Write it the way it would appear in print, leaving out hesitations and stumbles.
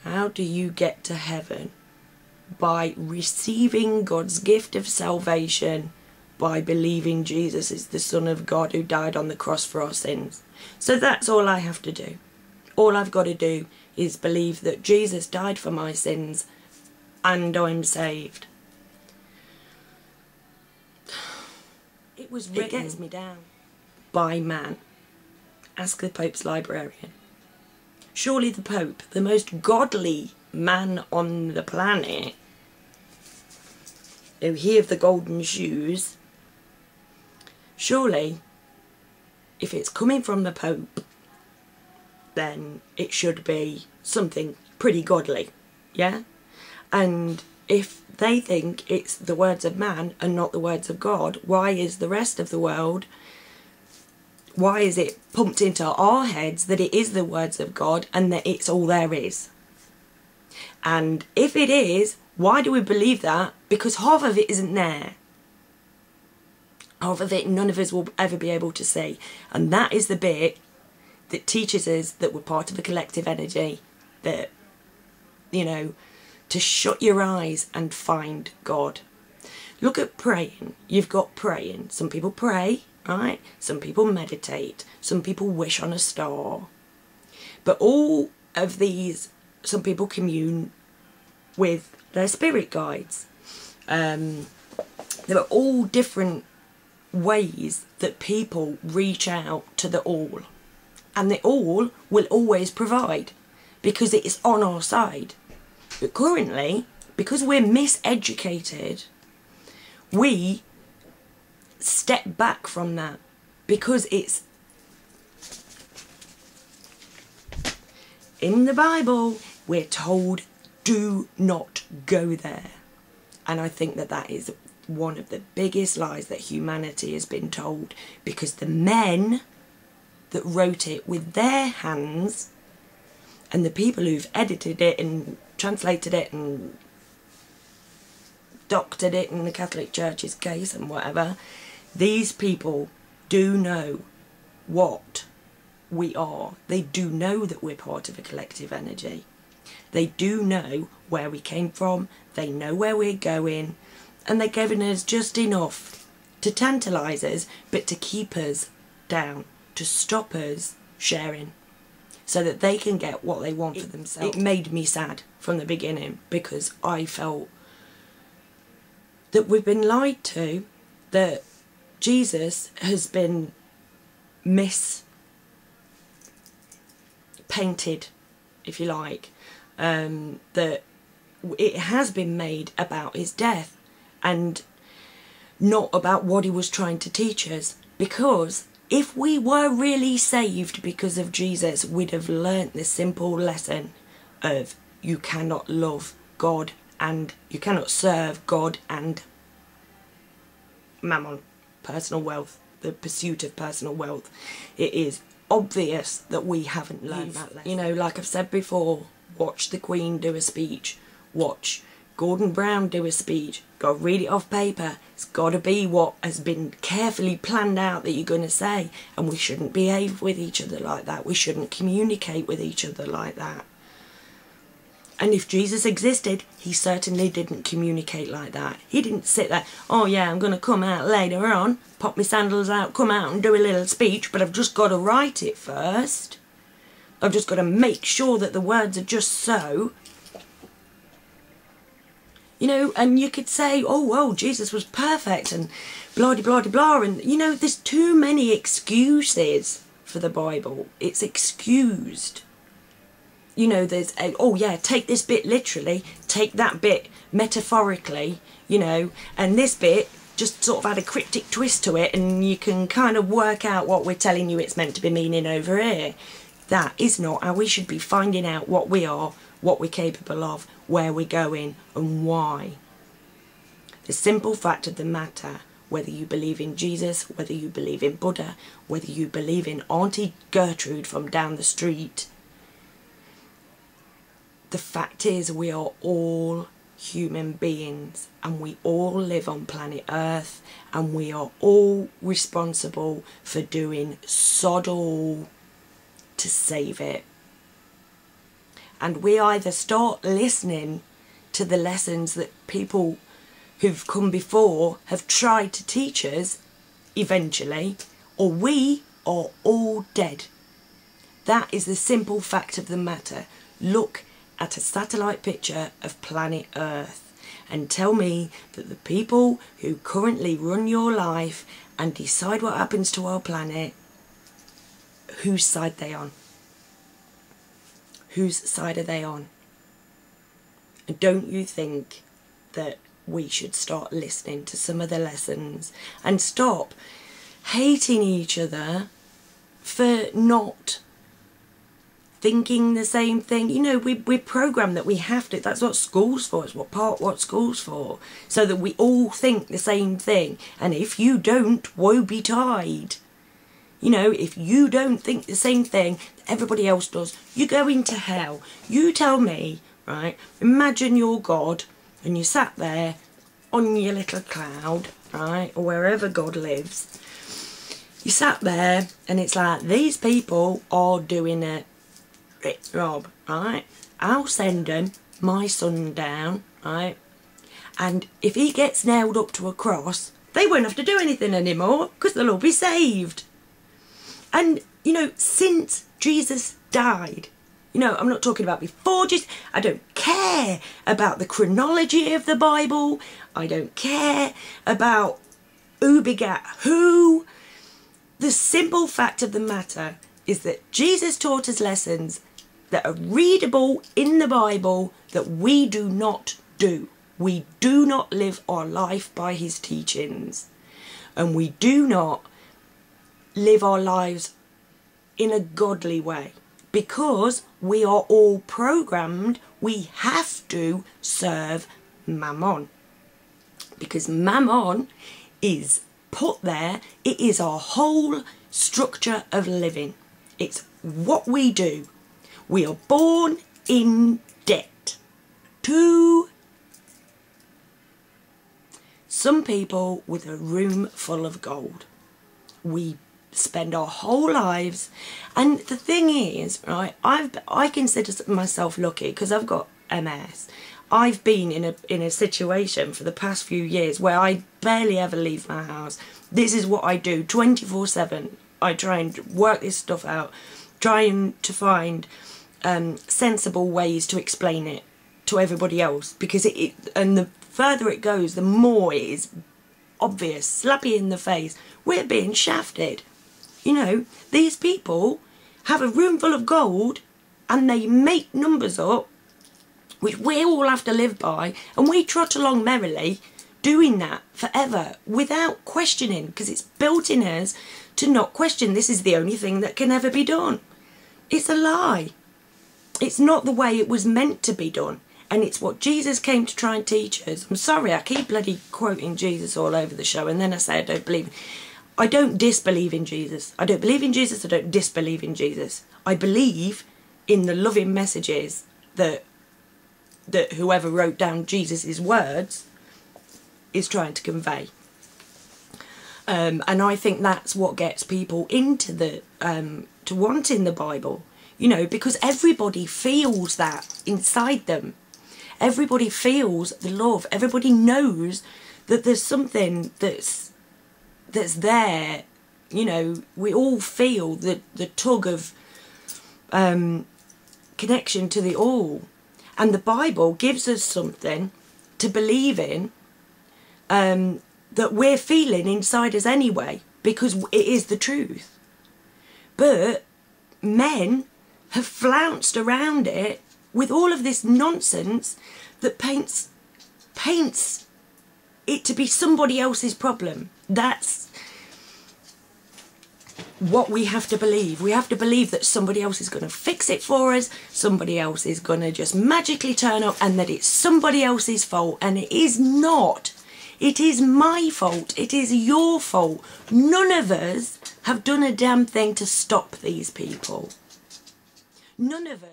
How do you get to heaven? By receiving God's gift of salvation, by believing Jesus is the Son of God who died on the cross for our sins. So that's all I have to do. All I've got to do is believe that Jesus died for my sins and I'm saved. It was written, it gets me down, by man. Ask the Pope's librarian. Surely the Pope, the most godly man on the planet, he of the golden shoes, surely, if it's coming from the Pope, then it should be something pretty godly, yeah? And if they think it's the words of man and not the words of God, why is the rest of the world, why is it pumped into our heads that it is the words of God and that it's all there is? And if it is, why do we believe that? Because half of it isn't there. Half of it none of us will ever be able to see. And that is the bit that teaches us that we're part of a collective energy, that, you know, to shut your eyes and find God. Look at praying. You've got praying. Some people pray, right? Some people meditate. Some people wish on a star. But all of these, some people commune with their spirit guides. There are all different ways that people reach out to the all. And the all will always provide because it is on our side. But currently, because we're miseducated, we step back from that because it's in the Bible. We're told, do not go there. And I think that that is one of the biggest lies that humanity has been told, because the men that wrote it with their hands and the people who've edited it and translated it and doctored it in the Catholic Church's case and whatever, these people do know what we are. They do know that we're part of a collective energy. They do know where we came from, they know where we're going, and they're giving us just enough to tantalise us, but to keep us down, to stop us sharing, so that they can get what they want for themselves. It made me sad from the beginning, because I felt that we've been lied to, that Jesus has been mispainted, if you like, that it has been made about his death and not about what he was trying to teach us. Because if we were really saved because of Jesus, we'd have learnt this simple lesson of you cannot love God and you cannot serve God and mammon, personal wealth, the pursuit of personal wealth. It is obvious that we haven't learned that lesson. You know, like I've said before, watch the Queen do a speech, watch Gordon Brown do a speech, got to read it off paper. It's got to be what has been carefully planned out that you're going to say, and we shouldn't behave with each other like that. We shouldn't communicate with each other like that. And if Jesus existed, he certainly didn't communicate like that. He didn't sit there, oh yeah, I'm going to come out later on, pop my sandals out, come out and do a little speech, but I've just got to write it first. I've just got to make sure that the words are just so. You know, and you could say, oh, well, Jesus was perfect and blah, blah, blah, blah. And, you know, there's too many excuses for the Bible. It's excused. You know, there's, oh, yeah, take this bit literally, take that bit metaphorically, you know, and this bit just sort of had a cryptic twist to it, and you can kind of work out what we're telling you it's meant to be meaning over here. That is not how we should be finding out what we are, what we're capable of, where we're going and why. The simple fact of the matter, whether you believe in Jesus, whether you believe in Buddha, whether you believe in Auntie Gertrude from down the street, the fact is we are all human beings and we all live on planet Earth, and we are all responsible for doing sod all to save it. and we either start listening to the lessons that people who've come before have tried to teach us eventually, or we are all dead. That is the simple fact of the matter. Look at a satellite picture of planet Earth and tell me that the people who currently run your life and decide what happens to our planet, whose side are they on? Whose side are they on? And don't you think that we should start listening to some of the lessons and stop hating each other for not thinking the same thing? You know, we're programmed that we have to. That's what school's for. It's what school's for. So that we all think the same thing. And if you don't, woe betide. You know, if you don't think the same thing that everybody else does, you're going to hell. You tell me, right? Imagine you're God and you sat there on your little cloud, right? Or wherever God lives. You sat there and it's like, these people are doing it. Rob, right? I'll send him my son down, right? And if he gets nailed up to a cross, they won't have to do anything anymore because they'll all be saved. And, you know, since Jesus died, you know, I'm not talking about before Jesus. I don't care about the chronology of the Bible. I don't care about who begat who. The simple fact of the matter is that Jesus taught us lessons that are readable in the Bible that we do not do. We do not live our life by his teachings. And we do not live our lives in a godly way. Because we are all programmed, we have to serve Mammon. Because Mammon is put there, it is our whole structure of living. It's what we do. We are born in debt to some people with a room full of gold. We spend our whole lives, and the thing is, right, I consider myself lucky because I've got MS. I've been in a situation for the past few years where I barely ever leave my house. This is what I do 24/7. I try and work this stuff out, trying to find sensible ways to explain it to everybody else, because and the further it goes, the more it is obvious, slap you in the face, we're being shafted. You know, these people have a room full of gold and they make numbers up which we all have to live by, and we trot along merrily doing that forever without questioning, because it's built in us to not question. This is the only thing that can ever be done. It's a lie. It's not the way it was meant to be done. And it's what Jesus came to try and teach us. I'm sorry, I keep bloody quoting Jesus all over the show, and then I say I don't believe. I don't disbelieve in Jesus. I don't believe in Jesus, I don't disbelieve in Jesus. I believe in the loving messages that whoever wrote down Jesus' words is trying to convey. And I think that's what gets people into to wanting the Bible. You know, because everybody feels that inside them. Everybody feels the love. Everybody knows that there's something that's there. You know, we all feel the tug of connection to the all. And the Bible gives us something to believe in that we're feeling inside us anyway, because it is the truth. But men have flounced around it with all of this nonsense that paints it to be somebody else's problem. That's what we have to believe. We have to believe that somebody else is going to fix it for us, somebody else is going to just magically turn up, and that it's somebody else's fault. And it is not. It is my fault. It is your fault. None of us have done a damn thing to stop these people. None of us.